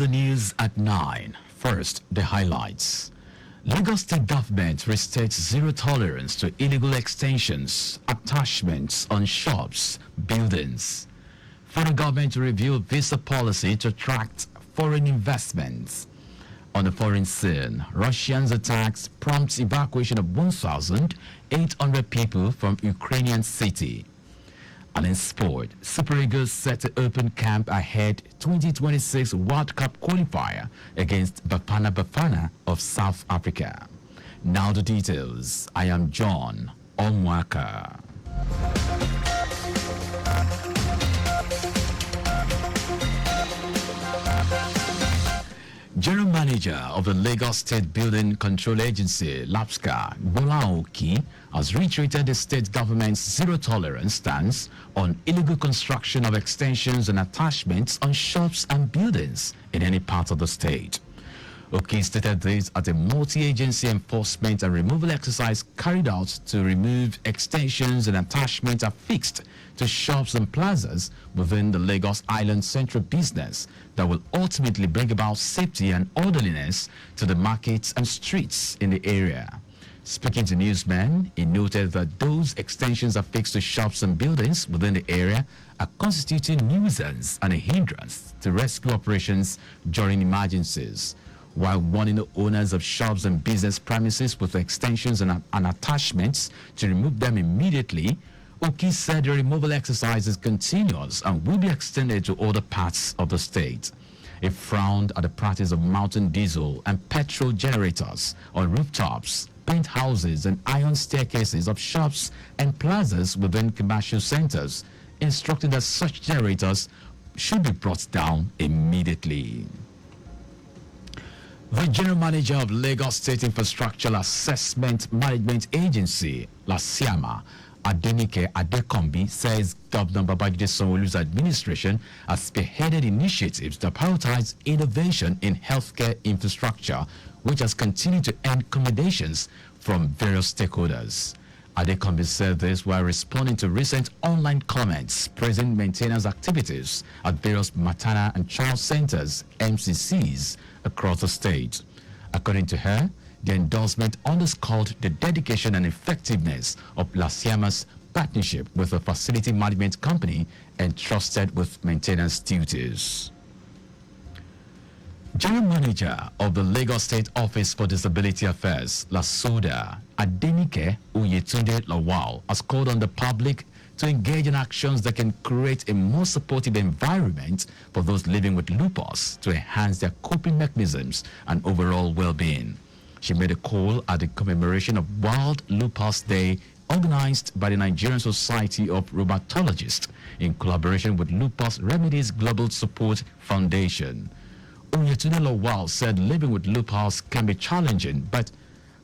the news at 9. First, the highlights. Lagos State government restates zero tolerance to illegal extensions, attachments on shops, buildings. Federal government to review visa policy to attract foreign investments. On the foreign scene, Russians' attacks prompts evacuation of 1,800 people from Ukrainian city. And in sport, Super Eagles set to open camp ahead 2026 World Cup qualifier against Bafana Bafana of South Africa. Now the details. I am John Omoaka. General Manager of the Lagos State Building Control Agency, LAPSCA, Omoaka, has reiterated the state government's zero-tolerance stance on illegal construction of extensions and attachments on shops and buildings in any part of the state. Oki stated this at a multi-agency enforcement and removal exercise carried out to remove extensions and attachments affixed to shops and plazas within the Lagos Island Central business that will ultimately bring about safety and orderliness to the markets and streets in the area. Speaking to newsmen, he noted that those extensions affixed to shops and buildings within the area are constituting nuisance and a hindrance to rescue operations during emergencies, while warning the owners of shops and business premises with extensions and attachments to remove them immediately. Oki said the removal exercise is continuous and will be extended to other parts of the state. He frowned at the practice of mounting diesel and petrol generators on rooftops, penthouses and iron staircases of shops and plazas within commercial centers, instructing that such generators should be brought down immediately. The General Manager of Lagos State Infrastructure Assessment Management Agency, LASIAMA, Adenike Adekombi, says Governor Babajide Sanwo-Olu's administration has spearheaded initiatives to prioritize innovation in healthcare infrastructure, which has continued to earn commendations from various stakeholders. Adekombi said this while responding to recent online comments praising maintenance activities at various maternal and child centers, MCCs, across the state. According to her, the endorsement underscored the dedication and effectiveness of LASIAMA's partnership with a facility management company entrusted with maintenance duties. General Manager of the Lagos State Office for Disability Affairs, LASODA, Adenike Oyetunde Lawal, has called on the public to engage in actions that can create a more supportive environment for those living with lupus to enhance their coping mechanisms and overall well-being. She made a call at the commemoration of World Lupus Day organized by the Nigerian Society of Rheumatologists in collaboration with Lupus Remedies Global Support Foundation. Oyetunde Lawal said living with lupus can be challenging, but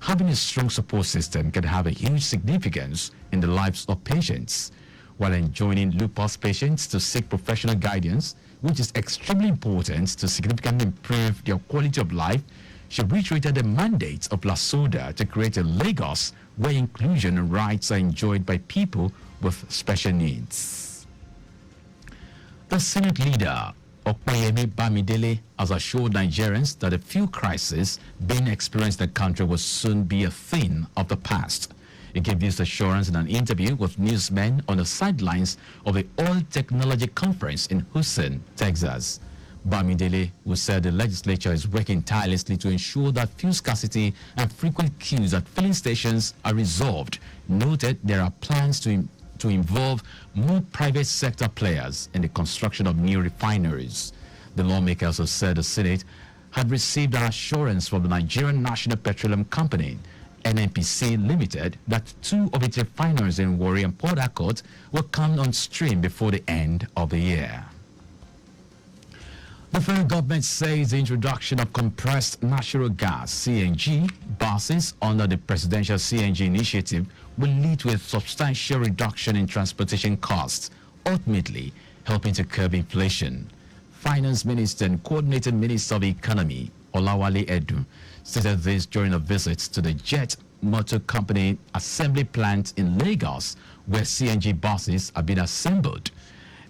having a strong support system can have a huge significance in the lives of patients. While enjoining lupus patients to seek professional guidance, which is extremely important to significantly improve their quality of life, she reiterated the mandate of LASODA to create a Lagos where inclusion and rights are enjoyed by people with special needs. The Senate leader, Opeyemi Bamidele, has assured Nigerians that the fuel crisis being experienced in the country will soon be a thing of the past. He gave this assurance in an interview with newsmen on the sidelines of the Oil Technology Conference in Houston, Texas. Bamidele, who said the legislature is working tirelessly to ensure that fuel scarcity and frequent queues at filling stations are resolved, noted there are plans to involve more private sector players in the construction of new refineries. The lawmaker also said the Senate had received an assurance from the Nigerian National Petroleum Company, NNPC Limited, that 2 of its refineries in Warri and Port Harcourt will come on stream before the end of the year. The federal government says the introduction of compressed natural gas (CNG) buses under the presidential CNG initiative will lead to a substantial reduction in transportation costs, ultimately helping to curb inflation. Finance Minister and Coordinating Minister of Economy, Olawale Edu, stated this during a visit to the Jet Motor Company assembly plant in Lagos, where CNG buses have been assembled.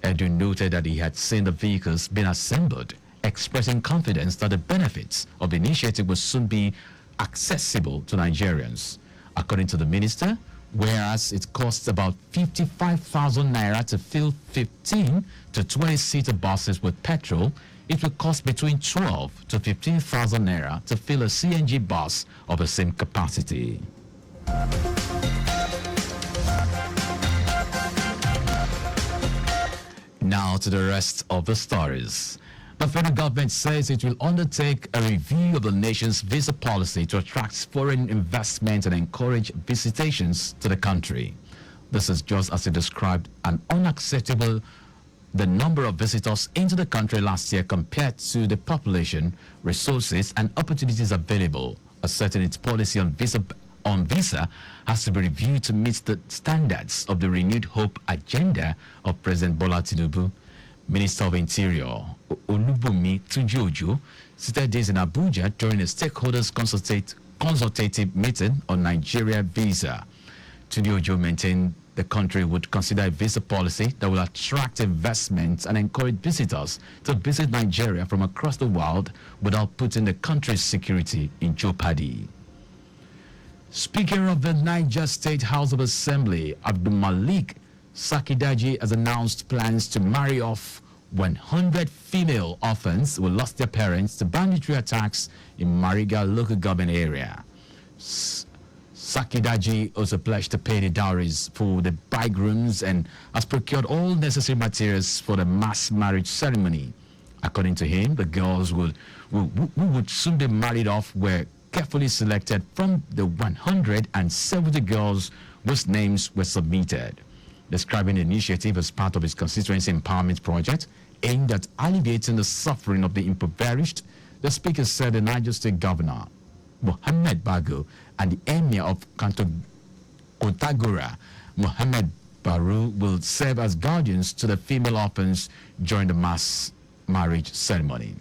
Edu noted that he had seen the vehicles being assembled expressing confidence that the benefits of the initiative will soon be accessible to Nigerians. According to the minister, whereas it costs about 55,000 naira to fill 15 to 20-seater buses with petrol, it will cost between 12 to 15,000 naira to fill a CNG bus of the same capacity. Now to the rest of the stories. The federal government says it will undertake a review of the nation's visa policy to attract foreign investment and encourage visitations to the country. This is just as it described an unacceptable the number of visitors into the country last year compared to the population, resources, and opportunities available, asserting its policy on visa has to be reviewed to meet the standards of the renewed hope agenda of President Bola Tinubu. Minister of Interior Olubunmi Tunji-Ojo stated this in Abuja during a stakeholders consultative meeting on Nigeria visa. Tunji-Ojo maintained the country would consider a visa policy that will attract investments and encourage visitors to visit Nigeria from across the world without putting the country's security in jeopardy. Speaker of the Niger State House of Assembly, Abdul Malik Sakidaji, has announced plans to marry off 100 female orphans who lost their parents to banditry attacks in Mariga local government area. Sakidaji also pledged to pay the dowries for the bridegrooms and has procured all necessary materials for the mass marriage ceremony. According to him, the girls who would soon be married off were carefully selected from the 170 girls whose names were submitted. Describing the initiative as part of his constituency empowerment project aimed at alleviating the suffering of the impoverished, the speaker said the Niger State Governor, Mohammed Bago, and the Emir of Kontagora, Mohammed Baru, will serve as guardians to the female orphans during the mass marriage ceremony.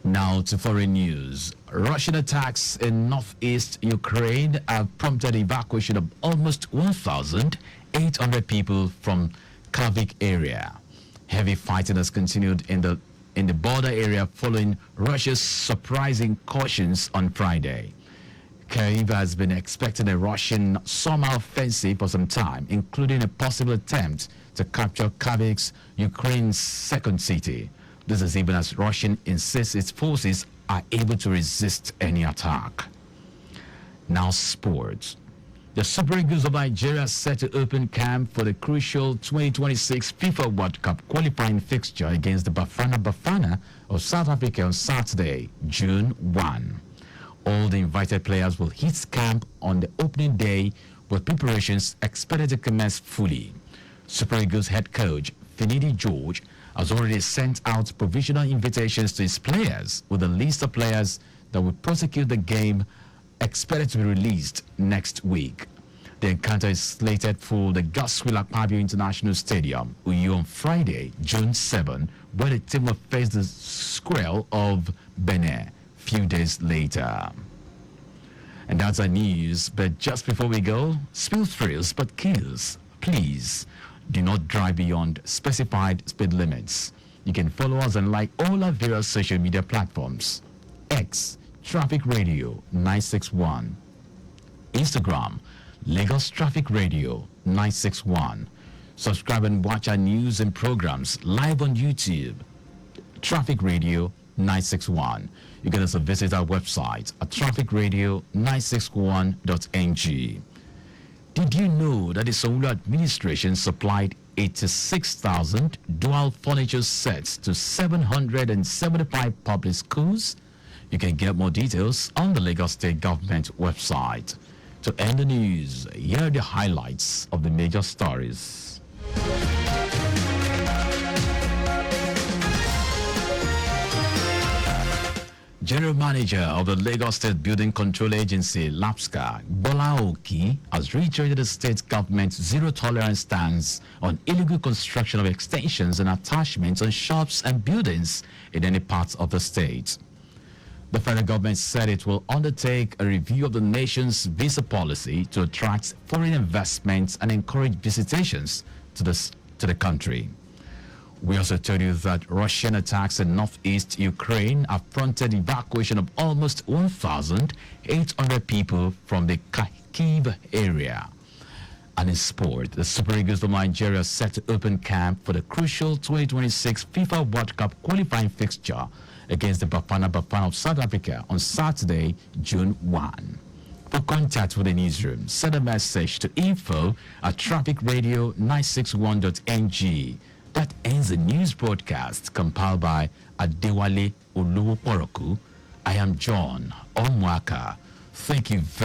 Now to foreign news. Russian attacks in northeast Ukraine have prompted the evacuation of almost 1,800 people from Kharkiv area. Heavy fighting has continued in the border area following Russia's surprising cautions on Friday. Kyiv has been expecting a Russian summer offensive for some time, including a possible attempt to capture Kharkiv's Ukraine's second city. This is even as Russia insists its forces are able to resist any attack. Now sports. The Super Eagles of Nigeria are set to open camp for the crucial 2026 FIFA World Cup qualifying fixture against the Bafana of South Africa on Saturday, June 1. All the invited players will hit camp on the opening day with preparations expected to commence fully. Super Eagles head coach Finidi George has already sent out provisional invitations to his players with a list of players that will prosecute the game expected to be released next week. The encounter is slated for the Godswill Akpabio International Stadium, Uyo, on Friday, June 7, where the team will face the Squirrel of Benin few days later. And that's our news, but just before we go, spill thrills but kills. Please do not drive beyond specified speed limits. You can follow us and like all our various social media platforms. X, Traffic Radio 961. Instagram, Lagos Traffic Radio 961. Subscribe and watch our news and programs live on YouTube. Traffic Radio 961. You can also visit our website at trafficradio961.ng. Did you know that the Sowolu administration supplied 86,000 dual furniture sets to 775 public schools? You can get more details on the Lagos State Government website. To end the news, here are the highlights of the major stories. General Manager of the Lagos State Building Control Agency, LAPSCA, Bola Oki, has reiterated the state government's zero-tolerance stance on illegal construction of extensions and attachments on shops and buildings in any parts of the state. The federal government said it will undertake a review of the nation's visa policy to attract foreign investments and encourage visitations to the country. We also told you that Russian attacks in northeast Ukraine have prompted evacuation of almost 1,800 people from the Kharkiv area. And in sport, the Super Eagles of Nigeria set to open camp for the crucial 2026 FIFA World Cup qualifying fixture against the Bafana Bafana of South Africa on Saturday, June 1. For contact with the newsroom, send a message to info@trafficradio961.ng. That ends the news broadcast compiled by Adewale Oluwoporoku. I am John Omoaka. Thank you very